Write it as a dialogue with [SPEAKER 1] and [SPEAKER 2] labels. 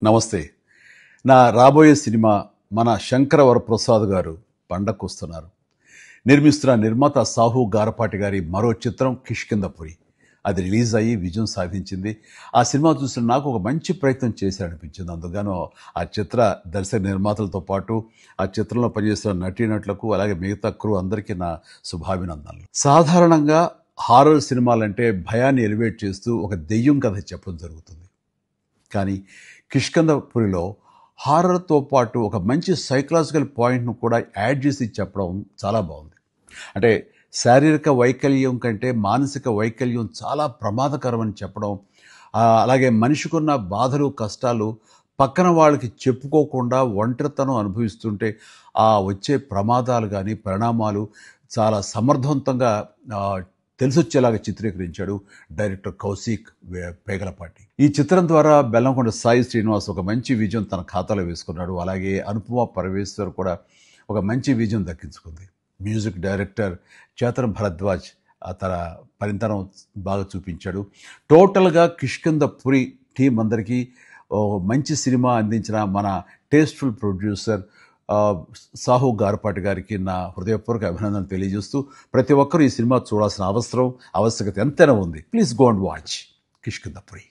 [SPEAKER 1] నమస్తే. నా రాబోయే సినిమా మన శంకర వరప్రసాద్ గారు పండక్కొస్తున్నారు. నిర్మిస్తున్న నిర్మాత సాహు గారపాటి గారి మరో చిత్రం 'కిష్కింధపురి'. అది రిలీజ్ అయ్యి విజయం సాధించింది. ఆ సినిమా చూసిన నాకు ఒక మంచి ప్రయత్నం చేశాడనిపించింది. అందుకను ఆ చిత్ర దర్శక నిర్మాతలతో పాటు ఆ చిత్రంలో పనిచేస్తున్న నటీనటులకు అలాగే మిగతా క్రూ అందరికీ నా శుభాభినందనలు. సాధారణంగా హారర్ సినిమాలంటే భయాన్ని ఎలివేట్ చేస్తూ ఒక దెయ్యం కథ చెప్పడం జరుగుతుంది. కానీ 'కిష్కింధపురిలో' హారర్‌తో పాటు ఒక మంచి సైకలాజికల్ పాయింట్‌ను కూడా యాడ్ చేసి చెప్పడం చాలా బాగుంది. అంటే శారీరక వైకల్యం కంటే మానసిక వైకల్యం చాలా ప్రమాదకరమని చెప్పడం, అలాగే మనిషికున్న బాధలు, కష్టాలు పక్కన వాళ్ళకి చెప్పుకోకుండా ఒంటరితనం అనుభవిస్తుంటే వచ్చే ప్రమాదాలు కానీ, పరిణామాలు చాలా సమర్థవంతంగా తెలిసొచ్చేలాగా చిత్రీకరించాడు డైరెక్టర్ కౌశిక్ పేగలపాటి. ఈ చిత్రం ద్వారా బెల్లంకొండ సాయి శ్రీనివాస్ ఒక మంచి విజయం తన ఖాతాలో వేసుకున్నాడు. అలాగే అనుపమ పరమేశ్వర్ కూడా ఒక మంచి విజయం దక్కించుకుంది. మ్యూజిక్ డైరెక్టర్ చేతన్ భరద్వాజ్ తన పనితనం బాగా చూపించాడు. టోటల్గా 'కిష్కింధపురి' టీం అందరికీ మంచి సినిమా అందించిన మన టేస్ట్ఫుల్ ప్రొడ్యూసర్ సాహు గారపాటి గారికి నా హృదయపూర్వక అభినందనలు తెలియజేస్తూ, ప్రతి ఒక్కరూ ఈ సినిమా చూడాల్సిన ఆవశ్యకత ఎంతైనా ఉంది. Please go and watch 'Kishkindhapuri'.